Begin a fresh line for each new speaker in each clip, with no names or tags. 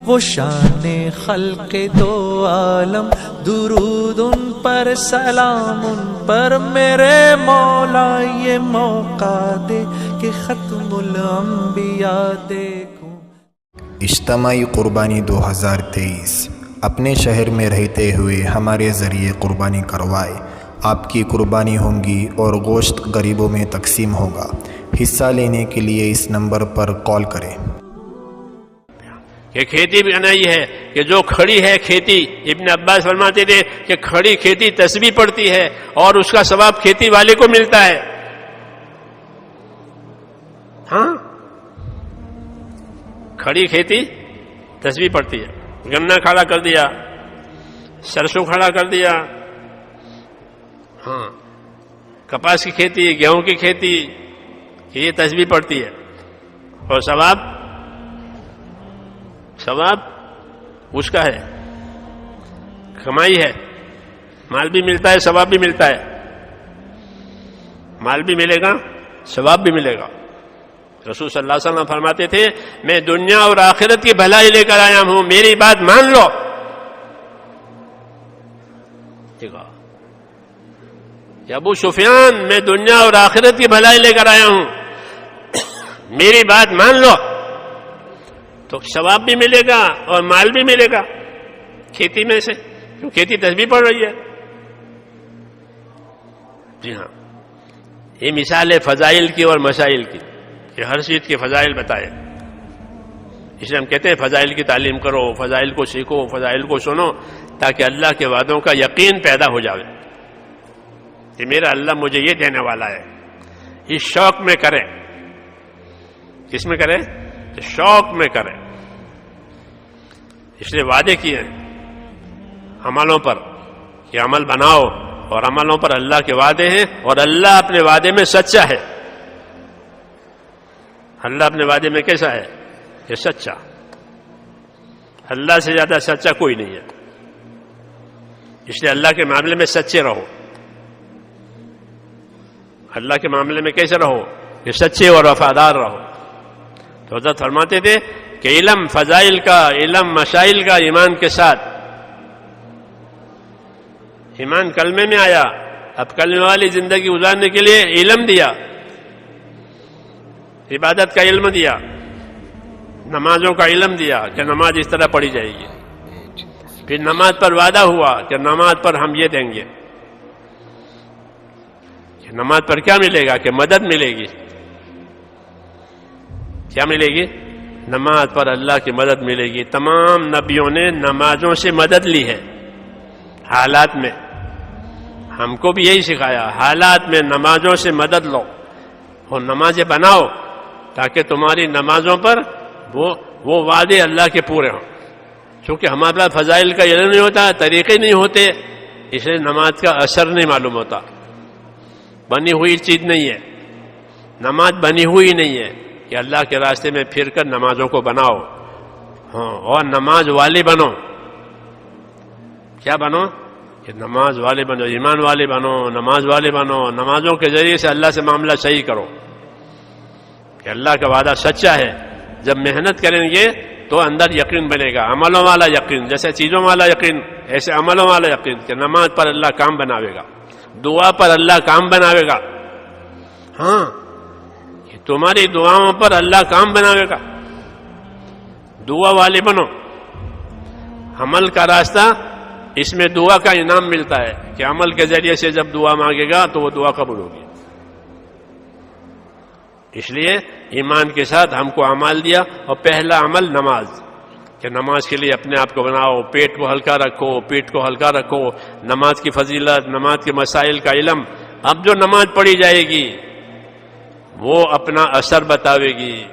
وہ شان خلق دو عالم، درود ان پر سلام ان پر میرے مولا، یہ موقع دے کہ ختم الانبیاء دیکھوں۔
اجتماعی قربانی 2023 اپنے شہر میں رہتے ہوئے ہمارے ذریعے قربانی کروائے، آپ کی قربانی ہوں گی اور گوشت غریبوں میں تقسیم ہوگا۔ حصہ لینے کے لیے اس نمبر پر کال کریں۔
کہ کھیتی بھی نہیں ہے کہ جو کھڑی ہے کھیتی، ابن عباس فرماتے تھے کہ کھڑی کھیتی تسبیح پڑتی ہے اور اس کا ثواب کھیتی والے کو ملتا ہے۔ ہاں، کھڑی کھیتی تسبیح پڑتی ہے، گنا کھڑا کر دیا، سرسوں کھڑا کر دیا، ہاں، کپاس کی کھیتی، گیہوں کی کھیتی، یہ تسبیح پڑتی ہے اور ثواب اس کا ہے، کمائی ہے، مال بھی ملتا ہے، ثواب بھی ملتا ہے، مال بھی ملے گا، ثواب بھی ملے گا۔ رسول صلی اللہ علیہ وسلم فرماتے تھے میں دنیا اور آخرت کی بھلائی لے کر آیا ہوں، میری بات مان لو۔ ابو سفیان میں دنیا اور آخرت کی بھلائی لے کر آیا ہوں، میری بات مان لو، تو ثواب بھی ملے گا اور مال بھی ملے گا کھیتی میں سے، کھیتی تسبیح پڑ رہی ہے۔ جی ہاں، یہ مثال ہے فضائل کی اور مسائل کی، کہ ہر چیز کے فضائل بتائے، اس لیے ہم کہتے ہیں فضائل کی تعلیم کرو، فضائل کو سیکھو، فضائل کو سنو، تاکہ اللہ کے وعدوں کا یقین پیدا ہو جائے کہ میرا اللہ مجھے یہ دینے والا ہے۔ اس شوق میں کریں، کس میں کریں؟ شوق میں کریں، اس لیے وعدے کیے عملوں پر کہ عمل بناؤ، اور عملوں پر اللہ کے وعدے ہیں، اور اللہ اپنے وعدے میں سچا ہے۔ اللہ اپنے وعدے میں کیسا ہے؟ کہ سچا، اللہ سے زیادہ سچا کوئی نہیں ہے، اس لیے اللہ کے معاملے میں سچے رہو۔ اللہ کے معاملے میں کیسے رہو؟ کہ سچے اور وفادار رہو۔ تو حضرت فرماتے تھے کہ علم فضائل کا، علم مسائل کا ایمان کے ساتھ، ایمان کلمے میں آیا، اب کلمے والی زندگی گزارنے کے لیے علم دیا، عبادت کا علم دیا، نمازوں کا علم دیا کہ نماز اس طرح پڑھی جائے گی، پھر نماز پر وعدہ ہوا کہ نماز پر ہم یہ دیں گے، کہ نماز پر کیا ملے گا؟ کہ مدد ملے گی۔ کیا ملے گی؟ نماز پر اللہ کی مدد ملے گی۔ تمام نبیوں نے نمازوں سے مدد لی ہے حالات میں، ہم کو بھی یہی سکھایا، حالات میں نمازوں سے مدد لو اور نمازیں بناؤ، تاکہ تمہاری نمازوں پر وہ وعدے اللہ کے پورے ہوں۔ چونکہ ہمارے پاس فضائل کا علم نہیں ہوتا، طریقے نہیں ہوتے، اس لیے نماز کا اثر نہیں معلوم ہوتا۔ بنی ہوئی چیز نہیں ہے نماز، بنی ہوئی نہیں ہے کہ اللہ کے راستے میں پھر کر نمازوں کو بناؤ، ہاں، اور نماز والے بنو۔ کیا بنو؟ کہ نماز والے بنو، ایمان والے بنو، نماز والے بنو، نمازوں کے ذریعے سے اللہ سے معاملہ صحیح کرو کہ اللہ کا وعدہ سچا ہے۔ جب محنت کریں گے تو اندر یقین بنے گا، عملوں والا یقین، جیسے چیزوں والا یقین ایسے عملوں والا یقین، کہ نماز پر اللہ کام بناوے گا، دعا پر اللہ کام بناوے گا، ہاں، تمہاری دعاؤں پر اللہ کام بناوے گا۔ دعا والے بنو، عمل کا راستہ، اس میں دعا کا انعام ملتا ہے کہ عمل کے ذریعے سے جب دعا مانگے گا تو وہ دعا قبول ہوگی۔ اس لیے ایمان کے ساتھ ہم کو اعمال دیا، اور پہلا عمل نماز، کہ نماز کے لیے اپنے آپ کو بناؤ، پیٹ کو ہلکا رکھو، پیٹ کو ہلکا رکھو، نماز کی فضیلت، نماز کے مسائل کا علم۔ اب جو نماز پڑھی جائے گی وہ اپنا اثر بتاوے گی،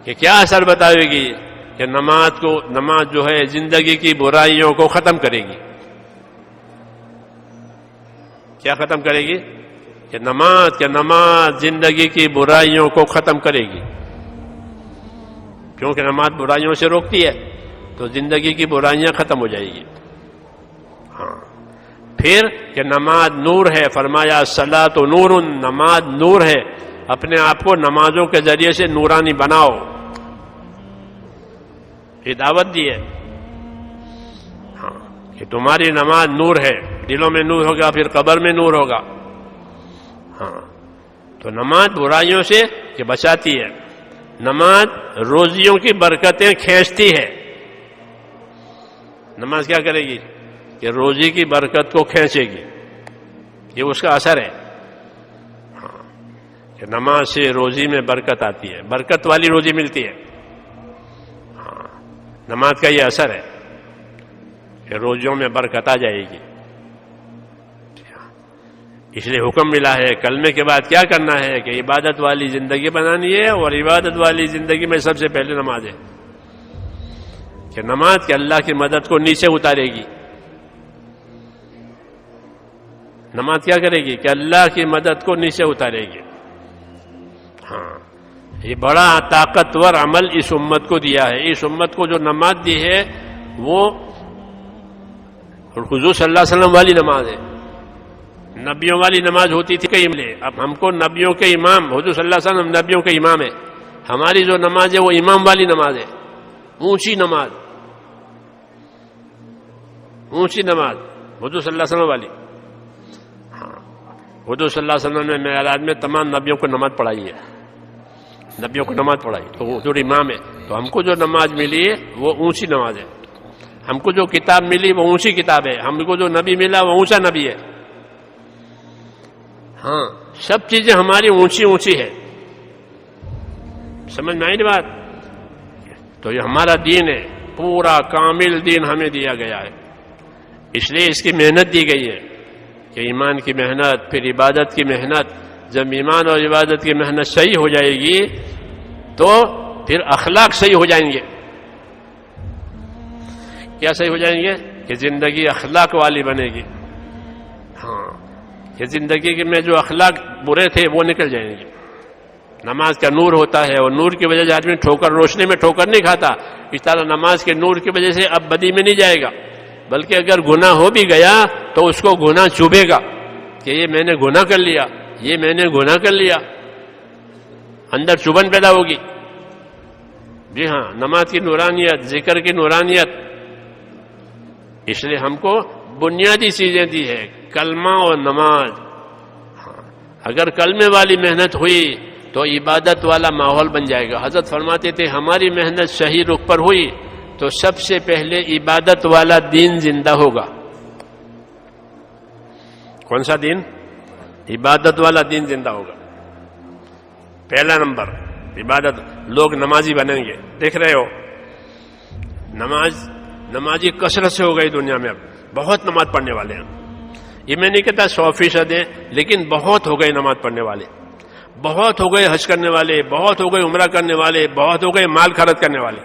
کہ کیا اثر بتاوے گی؟ کہ نماز جو ہے زندگی کی برائیوں کو ختم کرے گی۔ کیا ختم کرے گی؟ کہ نماز زندگی کی برائیوں کو ختم کرے گی، کیونکہ نماز برائیوں سے روکتی ہے، تو زندگی کی برائیاں ختم ہو جائے گی۔ ہاں، پھر کہ نماز نور ہے، فرمایا الصلاۃ نور، نماز نور ہے، اپنے آپ کو نمازوں کے ذریعے سے نورانی بناؤ۔ یہ دعوت دی ہے ہاں کہ تمہاری نماز نور ہے، دلوں میں نور ہوگا، پھر قبر میں نور ہوگا. ہاں تو نماز برائیوں سے کہ بچاتی ہے، نماز روزیوں کی برکتیں کھینچتی ہے. نماز کیا کرے گی کہ روزی کی برکت کو کھینچے گی، یہ اس کا اثر ہے. ہاں کہ نماز سے روزی میں برکت آتی ہے، برکت والی روزی ملتی ہے. ہاں نماز کا یہ اثر ہے کہ روزیوں میں برکت آ جائے گی. اس لیے حکم ملا ہے کلمے کے بعد کیا کرنا ہے کہ عبادت والی زندگی بنانی ہے، اور عبادت والی زندگی میں سب سے پہلے نماز ہے کہ نماز کے اللہ کی مدد کو نیچے اتارے گی. نماز کیا کرے گی کہ اللہ کی مدد کو نیچے اتارے گی. ہاں یہ بڑا طاقتور عمل اس امت کو دیا ہے. اس امت کو جو نماز دی ہے وہ حضور صلی اللہ علیہ وسلم والی نماز ہے. نبیوں والی نماز ہوتی تھی کئی ملے، اب ہم کو نبیوں کے امام حضور صلی اللہ علیہ وسلم نبیوں کے امام ہے. ہماری جو نماز ہے وہ امام والی نماز ہے، اونچی نماز، اونچی نماز حضور صلی اللہ علیہ وسلم والی. ہاں حضور صلی اللہ علیہ وسلم نے معراج میں تمام نبیوں کو نماز پڑھائی ہے، نبیوں کو نماز پڑھائی، تو حضور امام ہے. تو ہم کو جو نماز ملی ہے وہ اونچی نماز ہے. ہم کو جو کتاب ملی وہ اونچی کتاب ہے. ہم کو جو نبی ملا وہ اونچا نبی ہے. ہاں سب چیزیں ہماری اونچی اونچی ہے. سمجھ میں آئی نا بات؟ تو یہ ہمارا دین ہے، پورا کامل دین ہمیں دیا گیا ہے. اس لیے اس کی محنت دی گئی ہے کہ ایمان کی محنت، پھر عبادت کی محنت. جب ایمان اور عبادت کی محنت صحیح ہو جائے گی تو پھر اخلاق صحیح ہو جائیں گے. کیا صحیح ہو جائیں گے کہ زندگی اخلاق والی بنے گی. ہاں کہ زندگی میں جو اخلاق برے تھے وہ نکل جائیں گے. نماز کا نور ہوتا ہے، اور نور کی وجہ سے آدمی ٹھوکر، روشنی میں ٹھوکر نہیں کھاتا. اس طرح نماز کے نور کی وجہ سے اب بدی میں نہیں جائے گا، بلکہ اگر گناہ ہو بھی گیا تو اس کو گناہ چبھے گا کہ یہ میں نے گناہ کر لیا، یہ میں نے گناہ کر لیا. اندر چبھن پیدا ہوگی. جی ہاں نماز کی نورانیت، ذکر کی نورانیت. اس لیے ہم کو بنیادی چیزیں دی ہے، کلمہ اور نماز. ہاں اگر کلمے والی محنت ہوئی تو عبادت والا ماحول بن جائے گا. حضرت فرماتے تھے ہماری محنت صحیح رخ پر ہوئی تو سب سے پہلے عبادت والا دین زندہ ہوگا. کون سا دین؟ عبادت والا دین زندہ ہوگا. پہلا نمبر عبادت. لوگ نمازی بنیں گے، دیکھ رہے ہو نمازی کثرت سے ہو گئی دنیا میں. اب بہت نماز پڑھنے والے ہیں. یہ میں نہیں کہتا 100% ہیں، لیکن بہت ہو گئے نماز پڑھنے والے، بہت ہو گئے حج کرنے والے، بہت ہو گئے عمرہ کرنے والے، بہت ہو گئے مال خرچ کرنے والے.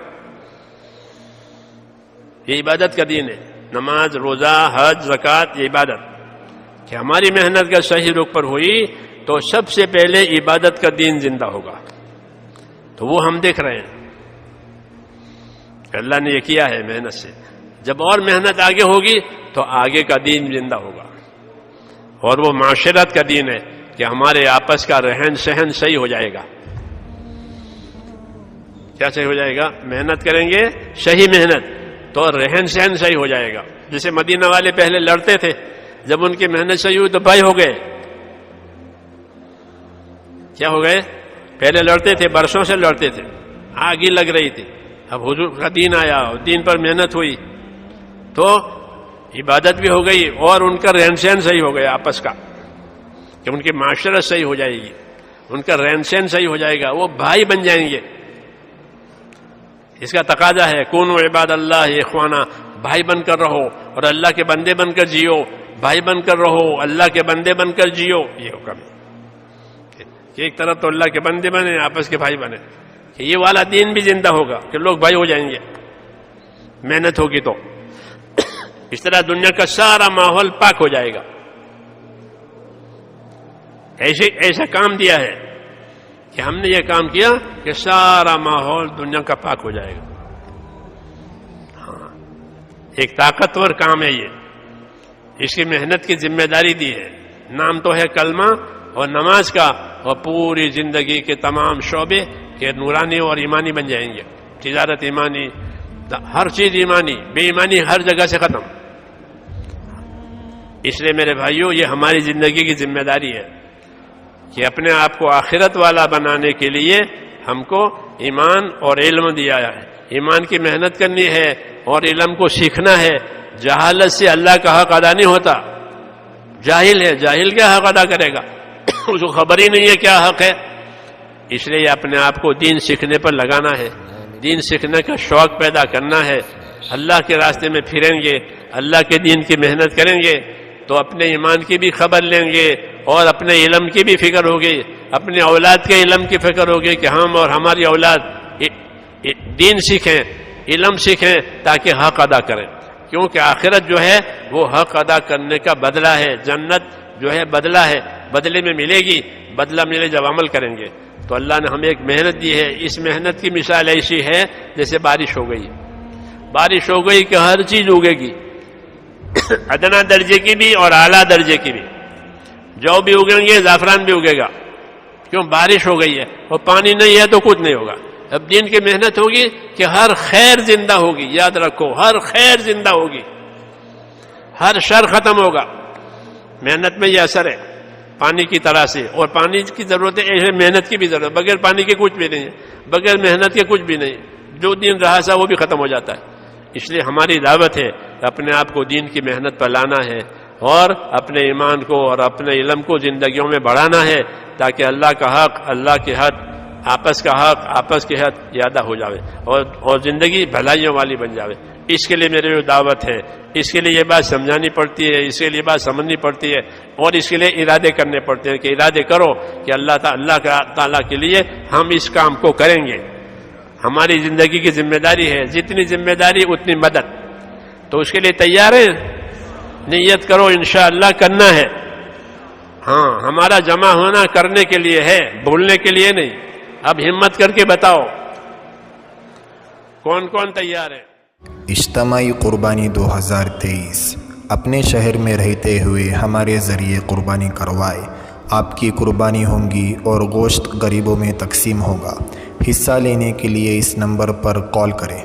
یہ عبادت کا دین ہے. نماز، روزہ، حج، زکوٰۃ، یہ عبادت. کہ ہماری محنت کا صحیح رخ پر ہوئی تو سب سے پہلے عبادت کا دین زندہ ہوگا. تو وہ ہم دیکھ رہے ہیں کہ اللہ نے یہ کیا ہے محنت سے. جب اور محنت آگے ہوگی تو آگے کا دین زندہ ہوگا. اور وہ معاشرت کا دین ہے کہ ہمارے آپس کا رہن سہن صحیح ہو جائے گا. کیا صحیح ہو جائے گا؟ محنت کریں گے، صحیح محنت، تو رہن سہن صحیح ہو جائے گا. جیسے مدینہ والے پہلے لڑتے تھے، جب ان کی محنت صحیح ہوئی تو بھائی ہو گئے. کیا ہو گئے؟ پہلے لڑتے تھے، برسوں سے لڑتے تھے، آگ ہی لگ رہی تھی. اب حضور کا دین آیا اور دین پر محنت ہوئی تو عبادت بھی ہو گئی اور ان کا رہن سہن صحیح ہو گیا آپس کا، کہ ان کی معاشرت صحیح ہو جائے گی، ان کا رہن سہن صحیح ہو جائے گا، وہ بھائی بن جائیں گے. اس کا تقاضا ہے کونوا عباد اللہ اخوانا. بھائی بن کر رہو اور اللہ کے بندے بن کر جیو. بھائی بن کر رہو، اللہ کے بندے بن کر جیو. یہ حکم ہے کہ ایک طرف تو اللہ کے بندے بنے، آپس کے بھائی بنے. کہ یہ والا دین بھی زندہ ہوگا کہ لوگ بھائی ہو جائیں گے، محنت ہوگی تو. اس طرح دنیا کا سارا ماحول پاک ہو جائے گا. ایسا کام دیا ہے کہ ہم نے یہ کام کیا کہ سارا ماحول دنیا کا پاک ہو جائے گا. ہاں ایک طاقتور کام ہے یہ. اس کی محنت کی ذمہ داری دی ہے. نام تو ہے کلمہ اور نماز کا، اور پوری زندگی کے تمام شعبے کے نورانی اور ایمانی بن جائیں گے. تجارت ایمانی، ہر چیز ایمانی، بے ایمانی ہر جگہ سے ختم. اس لیے میرے بھائیوں، یہ ہماری زندگی کی ذمہ داری ہے کہ اپنے آپ کو آخرت والا بنانے کے لیے ہم کو ایمان اور علم دیا ہے. ایمان کی محنت کرنی ہے اور علم کو سیکھنا ہے. جہالت سے اللہ کا حق ادا نہیں ہوتا. جاہل ہے، جاہل کیا حق ادا کرے گا؟ اس کو خبر ہی نہیں ہے کیا حق ہے. اس لیے اپنے آپ کو دین سیکھنے پر لگانا ہے، دین سیکھنے کا شوق پیدا کرنا ہے. اللہ کے راستے میں پھریں گے، اللہ کے دین کی محنت کریں گے تو اپنے ایمان کی بھی خبر لیں گے اور اپنے علم کی بھی فکر ہوگی، اپنے اولاد کے علم کی فکر ہوگی کہ ہم اور ہماری اولاد دین سیکھیں، علم سیکھیں تاکہ حق ادا کریں. کیونکہ آخرت جو ہے وہ حق ادا کرنے کا بدلہ ہے. جنت جو ہے بدلہ ہے، بدلے میں ملے گی. بدلہ ملے جب عمل کریں گے. تو اللہ نے ہمیں ایک محنت دی ہے. اس محنت کی مثال ایسی ہے جیسے بارش ہو گئی. بارش ہو گئی کہ ہر چیز اگے گی، ادنا درجے کی بھی اور اعلیٰ درجے کی بھی. جو بھی اگیں گے، زعفران بھی اگے گا. کیوں؟ بارش ہو گئی ہے. اور پانی نہیں ہے تو کچھ نہیں ہوگا. اب دین کی محنت ہوگی کہ ہر خیر زندہ ہوگی. یاد رکھو، ہر خیر زندہ ہوگی، ہر شر ختم ہوگا. محنت میں یہ اثر ہے پانی کی طرح سے. اور پانی کی ضرورت ہے، محنت کی بھی ضرورت. بغیر پانی کے کچھ بھی نہیں ہے، بغیر محنت کے کچھ بھی نہیں. جو دین رہا سا وہ بھی ختم ہو جاتا ہے. اس لیے ہماری دعوت ہے کہ اپنے آپ کو دین کی محنت پر لانا ہے اور اپنے ایمان کو اور اپنے علم کو زندگیوں میں بڑھانا ہے تاکہ اللہ کا حق، اللہ کے حق، آپس کا حق، آپس کے حق یادہ ہو جاوے اور زندگی بھلائیوں والی بن جاوے. اس کے لیے میری دعوت ہے. اس کے لیے یہ بات سمجھانی پڑتی ہے، اس کے لیے بات سمجھنی پڑتی ہے اور اس کے لیے ارادے کرنے پڑتے ہیں کہ ارادے کرو کہ اللہ تعالیٰ کے لیے ہم اس کام کو کریں گے. ہماری زندگی کی ذمہ داری ہے. جتنی ذمہ داری اتنی مدد. تو اس کے لیے تیار ہیں؟ نیت کرو، انشاءاللہ کرنا ہے. ہاں، ہمارا جمع ہونا کرنے کے لیے ہے، بھولنے کے لیے نہیں. اب ہمت کر کے بتاؤ کون کون تیار ہے؟
اجتماعی قربانی 2023 اپنے شہر میں رہتے ہوئے ہمارے ذریعے قربانی کروائے. آپ کی قربانی ہوں گی اور گوشت غریبوں میں تقسیم ہوگا. حصہ لینے کے لیے اس نمبر پر کال کریں.